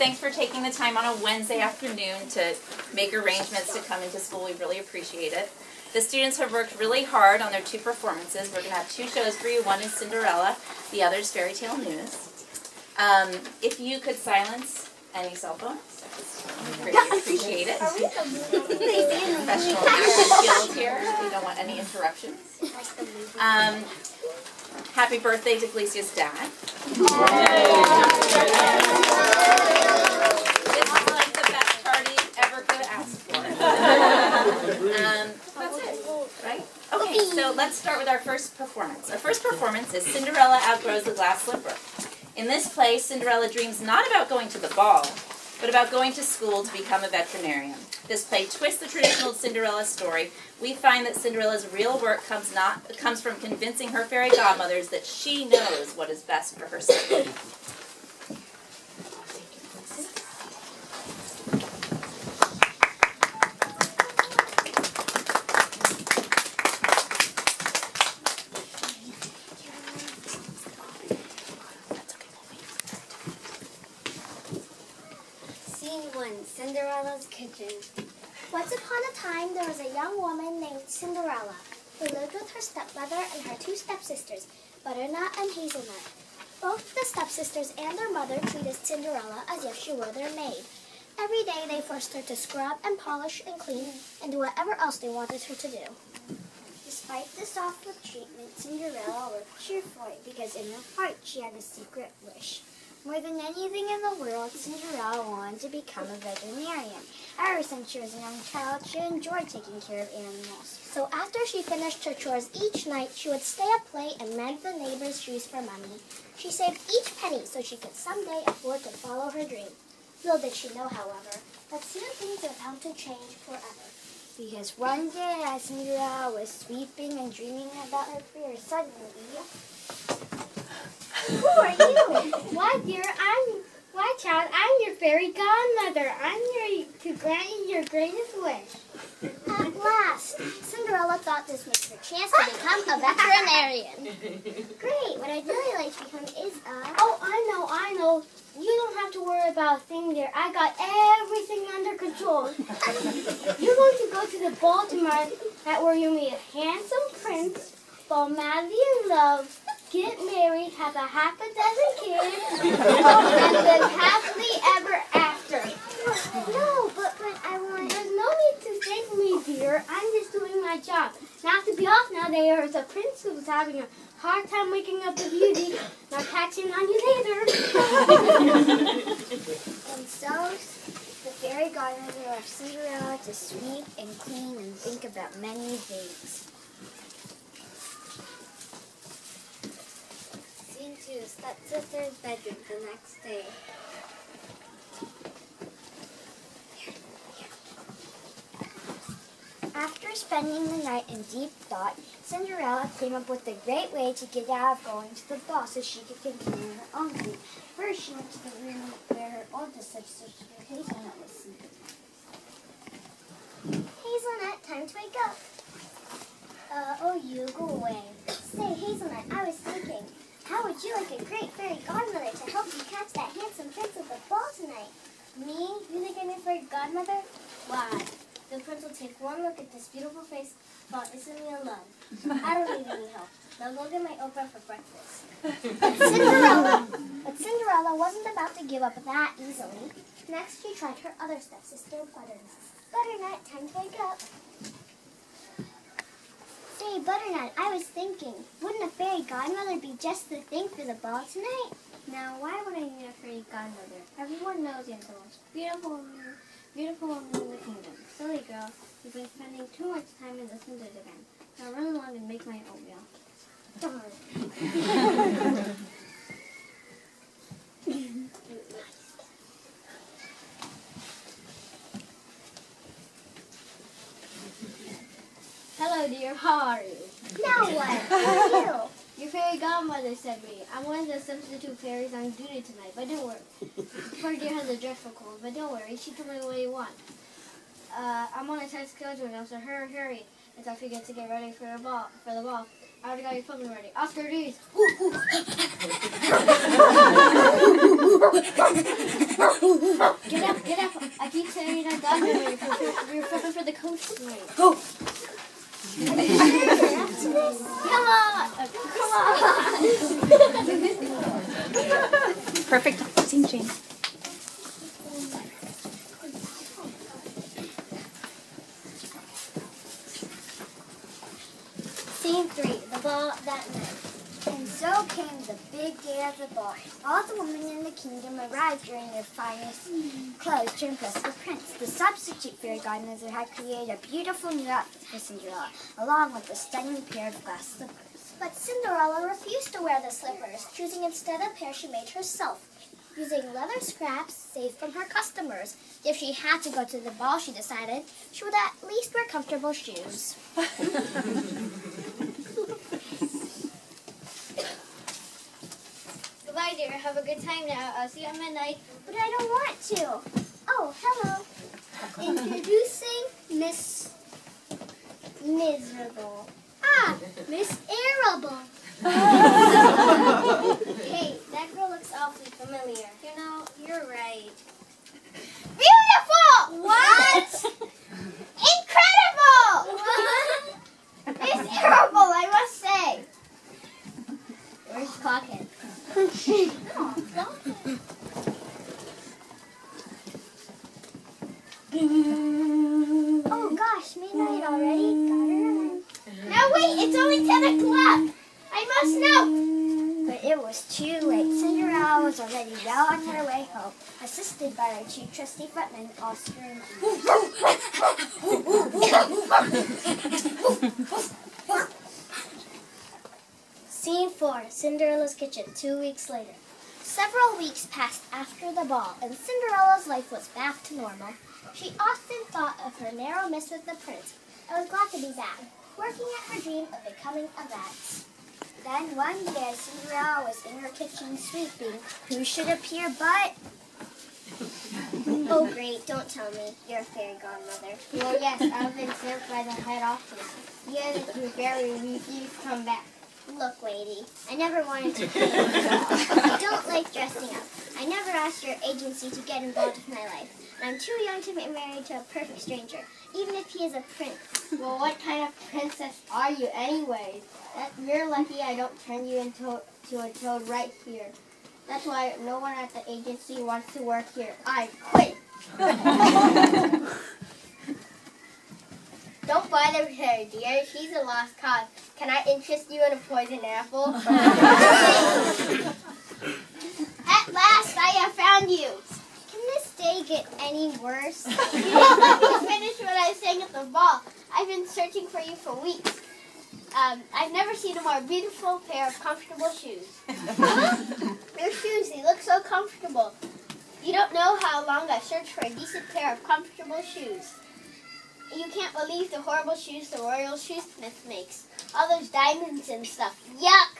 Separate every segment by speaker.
Speaker 1: thanks for taking the time on a Wednesday afternoon to make arrangements to come into school. We really appreciate it. The students have worked really hard on their 2 performances. We're going to have 2 shows for you. One is Cinderella, the other is Fairy Tale News. If you could silence any cell phones, we really appreciate it. Professional acting skills here. We don't want any interruptions. Happy birthday to Glicia's dad. This is like the best party ever could ask for. That's it, right? Okay, so let's start with our first performance. Our first performance is Cinderella Outgrows the Glass Slipper. In this play, Cinderella dreams not about going to the ball, but about going to school to become a veterinarian. This play twists the traditional Cinderella story. We find that Cinderella's real work comes from convincing her fairy godmothers that she knows what is best for her son.
Speaker 2: Cinderella's kitchen. Once upon a time, there was a young woman named Cinderella who lived with her stepmother and her 2 stepsisters, Butternut and Hazelnut. Both the stepsisters and their mother treated Cinderella as if she were their maid. Every day, they forced her to scrub and polish and clean and do whatever else they wanted her to do. Despite the soft treatment, Cinderella worked cheerfully because in her heart she had a secret wish. More than anything in the world, Cinderella wanted to become a veterinarian. Ever since she was a young child, she enjoyed taking care of animals. So after she finished her chores each night, she would stay up late and mend the neighbors' shoes for money. She saved each penny so she could someday afford to follow her dream. Little did she know, however, that soon things were bound to change forever. Because one day, as Cinderella was sweeping and dreaming about her career, suddenly... Who are you?
Speaker 3: Why, dear, child, I'm your fairy godmother. I'm here to grant you your greatest wish.
Speaker 2: At last, Cinderella thought this was her chance to become a veterinarian. Great, what I'd really like to become is a...
Speaker 3: Oh, I know. You don't have to worry about a thing, dear. I got everything under control. You're going to go to the ball tomorrow where you meet a handsome prince, fall madly in love, get married, have a half a dozen kids, and live happily ever after.
Speaker 2: No, but I want...
Speaker 3: There's no need to thank me, dear. I'm just doing my job. Now I have to be off now. There's a prince who's having a hard time waking up with beauty. Not catching on you later.
Speaker 2: And so, the fairy godmother left Cinderella to sweep and clean and think about many things. To the stepsister's bedroom the next day. After spending the night in deep thought, Cinderella came up with a great way to get out of going to the ball so she could continue her own dream. First, she went to the room where her oldest sister, Hazelnut, was sleeping. Hazelnut, time to wake up. Oh, you, go away. Say, Hazelnut, I was thinking, how would you like a great fairy godmother to help you catch that handsome prince at the ball tonight? Me? You think I'm a fairy godmother? Why? The prince will take one look at this beautiful face, fall instantly in love. I don't need any help. Now go get my Oprah for breakfast. But Cinderella wasn't about to give up that easily. Next, she tried her other stepsister, Butternut. Butternut, time to wake up. Say, Butternut, I was thinking, wouldn't a fairy godmother be just the thing for the ball tonight? Now, why would I need a fairy godmother? Everyone knows you're the most beautiful woman in the kingdom. Silly girl, you've been spending too much time in the Cinder again. Now run along and make my oatmeal. Darn.
Speaker 3: Hello, dear. How are you?
Speaker 2: Now what? Who are you?
Speaker 3: Your fairy godmother sent me. I'm one of the substitute fairies on duty tonight, but don't worry. Poor dear has a dreadful cold, but don't worry. She told me what you want. I'm on a tight schedule now, so hurry. It's after you get to get ready for the ball. I already got your phone ready. Oscar D's.
Speaker 2: Scene 3, the ball that night. And so came the big day of the ball. All the women in the kingdom arrived during their finest clothes to impress the prince. The substitute fairy godmother had created a beautiful new outfit for Cinderella, along with a stunning pair of glass slippers. But Cinderella refused to wear the slippers, choosing instead a pair she made herself, using leather scraps saved from her customers. If she had to go to the ball, she decided, she would at least wear comfortable shoes.
Speaker 3: Goodbye, dear. Have a good time now. I'll see you at midnight.
Speaker 2: But I don't want to. Oh, hello. Introducing Miss Miserable. Ah, Miss Arable.
Speaker 3: Hey, that girl looks awfully familiar.
Speaker 2: You know, you're right.
Speaker 3: Beautiful!
Speaker 2: What?
Speaker 3: Incredible!
Speaker 2: Miss Arable, I must say.
Speaker 3: Where's Clockhead?
Speaker 2: Oh gosh, midnight already? Gotta run.
Speaker 3: Now wait, it's only 10 o'clock. I must know.
Speaker 2: But it was too late. Cinderella was already well on her way home, assisted by her two trusty footmen, Oscar and Scene 4, Cinderella's kitchen, 2 weeks later. Several weeks passed after the ball, and Cinderella's life was back to normal. She often thought of her narrow miss with the prince, and was glad to be back, working at her dream of becoming a vet. Then one day, Cinderella was in her kitchen sweeping. Who should appear but... Oh great, don't tell me. You're a fairy godmother.
Speaker 3: Well, yes, I've been sent by the head office. The other two fairy refused to come back.
Speaker 2: Look, lady, I never wanted to play I don't like dressing up. I never asked your agency to get involved with my life. And I'm too young to be married to a perfect stranger, even if he is a prince.
Speaker 3: Well, what kind of princess are you anyways? You're lucky I don't turn you into a toad right here. That's why no one at the agency wants to work here. I quit. Don't bother her, dear. She's a lost cause. Can I interest you in a poison apple? At last, I have found you.
Speaker 2: Can this day get any worse?
Speaker 3: You didn't let me finish what I was saying at the ball. I've been searching for you for weeks. I've never seen a more beautiful pair of comfortable shoes. Your shoes, they look so comfortable. You don't know how long I've searched for a decent pair of comfortable shoes. You can't believe the horrible shoes the royal shoesmith makes. All those diamonds and stuff. Yuck!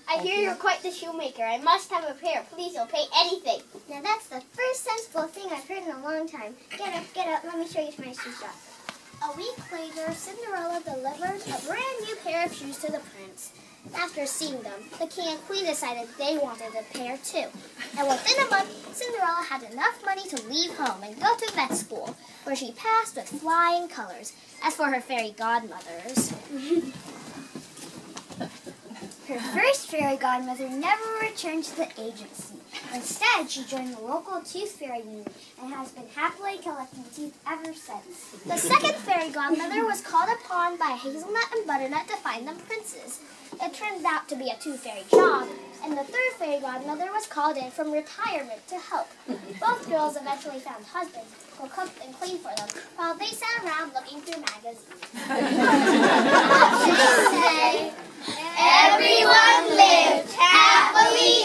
Speaker 3: I hear you're quite the shoemaker. I must have a pair. Please, I'll pay anything.
Speaker 2: Now that's the first sensible thing I've heard in a long time. Get up, let me show you to my shoe shop. A week later, Cinderella delivered a brand new pair of shoes to the prince. After seeing them, the king and queen decided they wanted a pair too. And within a month, Cinderella had enough money to leave home and go to vet school, where she passed with flying colors. As for her fairy godmothers, her first fairy godmother never returned to the agency. Instead, she joined the local tooth fairy union and has been happily collecting teeth ever since. The second fairy godmother was called upon by Hazelnut and Butternut to find them princes. It turned out to be a two-fairy job, and the third fairy godmother was called in from retirement to help. Both girls eventually found husbands who cooked and cleaned for them, while they sat around looking through magazines. They say,
Speaker 3: Everyone lived happily